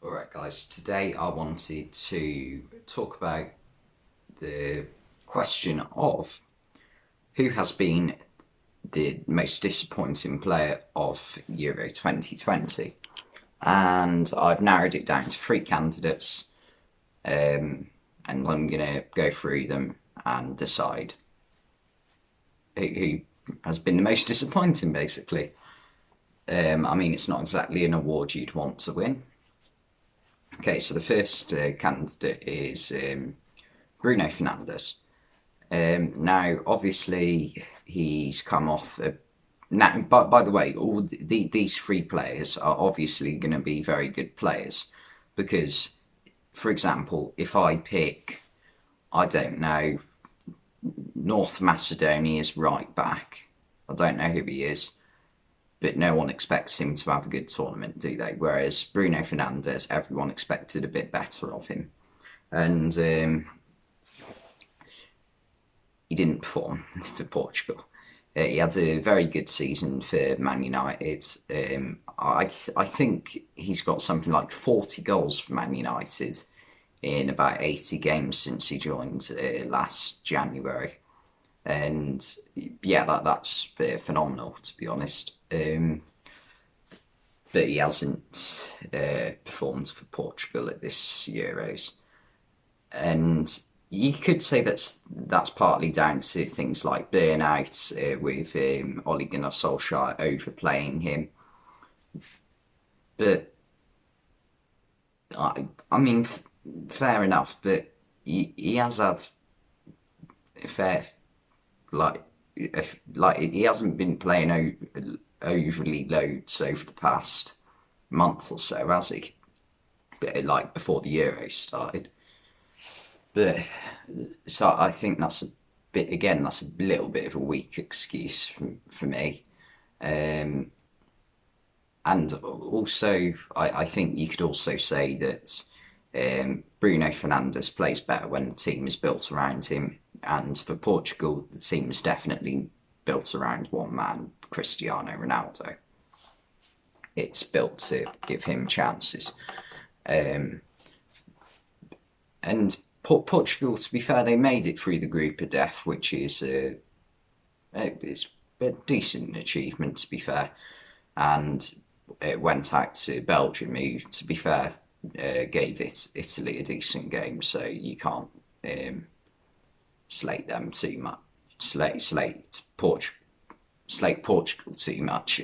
Alright, guys, today I wanted to talk about the question of who has been the most disappointing player of Euro 2020. And I've narrowed it down to three candidates, and I'm going to go through them and decide who has been the most disappointing, basically. I mean, it's not exactly an award you'd want to win. Okay, so the first candidate is Bruno Fernandes. Now, obviously, he's come off. Now, by the way, these three players are obviously going to be very good players because, for example, if I pick, I don't know, North Macedonia's right back, I don't know who he is, but no one expects him to have a good tournament, do they? Whereas Bruno Fernandes, everyone expected a bit better of him. And he didn't perform for Portugal. He had a very good season for Man United. I think he's got something like 40 goals for Man United in about 80 games since he joined last January. And yeah, that's phenomenal, to be honest. But he hasn't performed for Portugal at this Euros. And you could say that's partly down to things like burnout with Ole Gunnar Solskjaer overplaying him. But I mean, fair enough. But he has had fair like he hasn't been playing overly loads over the past month or so, has he? But like before the Euros started. But so I think that's a bit again. That's a little bit of a weak excuse for me. Um, and also, I think you could also say that Bruno Fernandes plays better when the team is built around him. And for Portugal, the team is definitely built around one man, Cristiano Ronaldo. It's built to give him chances. Um, and Portugal, to be fair, they made it through the group of death, which is it's a decent achievement, to be fair. And it went out to Belgium, who, to be fair, gave Italy a decent game. So you can't slate them too much. Slate Portugal too much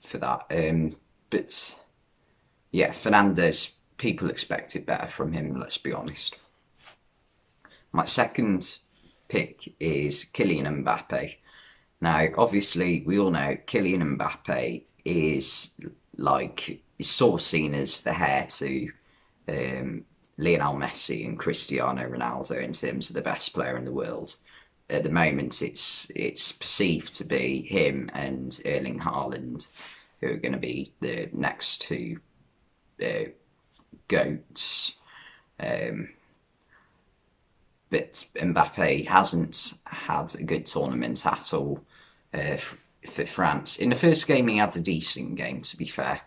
for that. But yeah, Fernandes, people expected better from him. Let's be honest. My second pick is Kylian Mbappe. Now, obviously, we all know Kylian Mbappe is sort of seen as the heir to Lionel Messi and Cristiano Ronaldo in terms of the best player in the world. At the moment, it's perceived to be him and Erling Haaland, who are going to be the next two goats. But Mbappe hasn't had a good tournament at all for France. In the first game, he had a decent game, to be fair,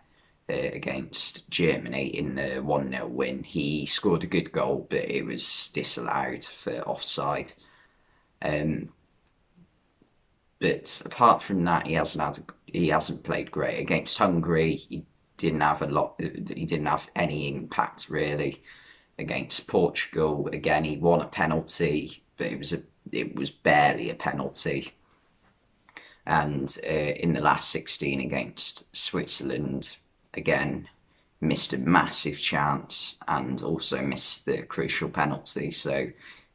against Germany in the 1-0 win. He scored a good goal, but it was disallowed for offside. But apart from that, he hasn't played great. Against Hungary, he didn't have a lot. He didn't have any impact really. Against Portugal, again, he won a penalty, but it was barely a penalty. And in the last 16 against Switzerland, again, missed a massive chance and also missed the crucial penalty. So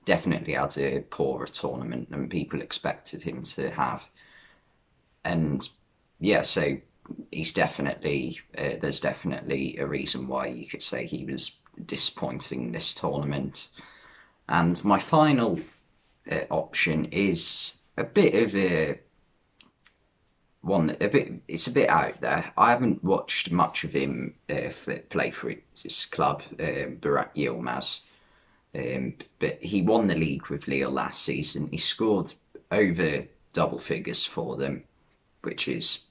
definitely had a poorer tournament than people expected him to have. And yeah, so he's definitely there's definitely a reason why you could say he was disappointing this tournament. And my final option is a bit of a one a bit it's a bit out there. I haven't watched much of him play for his club, Burak Yilmaz. But he won the league with Lille last season. He scored over double figures for them, which is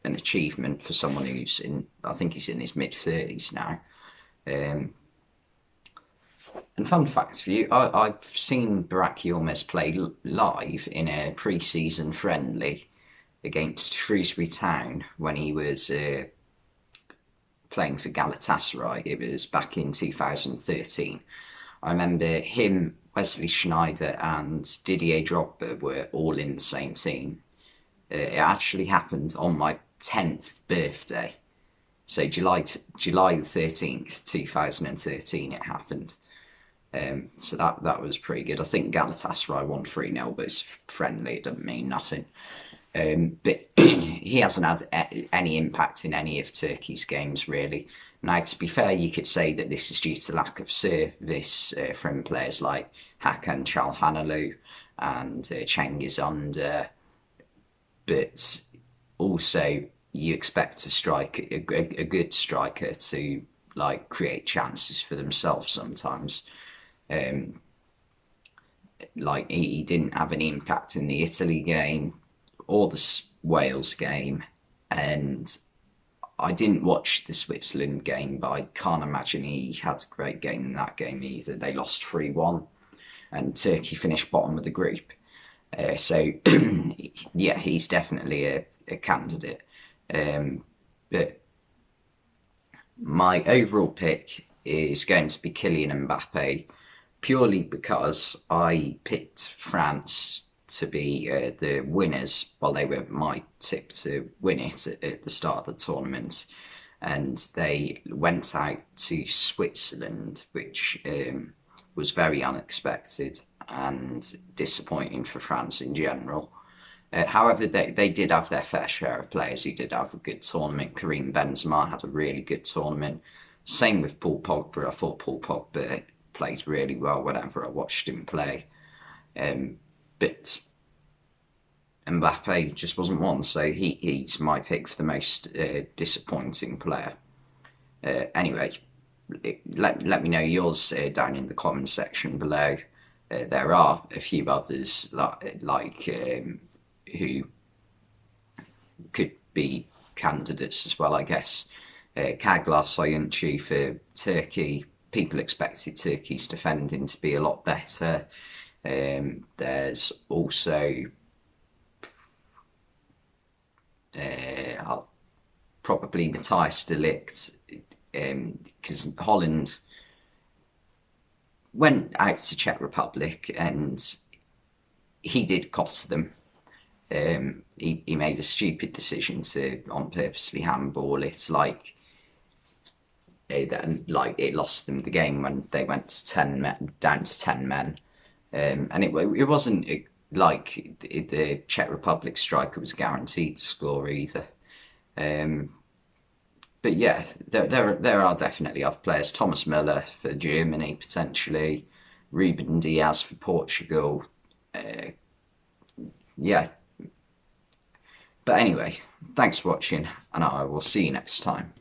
an achievement for someone who's I think he's in his mid-30s now. And fun fact for you, I've seen Burak Yilmaz play live in a pre-season friendly against Shrewsbury Town when he was playing for Galatasaray. It was back in 2013. I remember him, Wesley Sneijder and Didier Drogba were all in the same team. It actually happened on my 10th birthday. So July the 13th, 2013 it happened. So that was pretty good. I think Galatasaray won 3-0, but it's friendly, it doesn't mean nothing. But he hasn't had any impact in any of Turkey's games, really. Now, to be fair, you could say that this is due to lack of service from players like Hakan Çalhanoğlu and Cengiz Ünder, but also you expect a good striker to like create chances for themselves sometimes. Like he didn't have any impact in the Italy game or the Wales game, and I didn't watch the Switzerland game, but I can't imagine he had a great game in that game either. They lost 3-1 and Turkey finished bottom of the group. So yeah, he's definitely a candidate. But my overall pick is going to be Kylian Mbappe, purely because I picked France to be the winners. Well, they were my tip to win it at the start of the tournament, and they went out to Switzerland, which was very unexpected and disappointing for France in general. However, they did have their fair share of players who did have a good tournament. Karim Benzema had a really good tournament. Same with Paul Pogba. I thought Paul Pogba played really well whenever I watched him play. But Mbappe just wasn't one, so he's my pick for the most disappointing player. Anyway, let me know yours down in the comments section below. There are a few others like who could be candidates as well, I guess. Kaglar Soyuncu for Turkey. People expected Turkey's defending to be a lot better. There's also probably Matthijs de Ligt, because Holland went out to Czech Republic and he did cost them. He made a stupid decision to on purposely handball. It's like it lost them the game when they went to 10 men, down to 10 men. And it wasn't like the Czech Republic striker was guaranteed to score either. But yeah, there are definitely other players. Thomas Müller for Germany potentially, Ruben Diaz for Portugal. Yeah. But anyway, thanks for watching, and I will see you next time.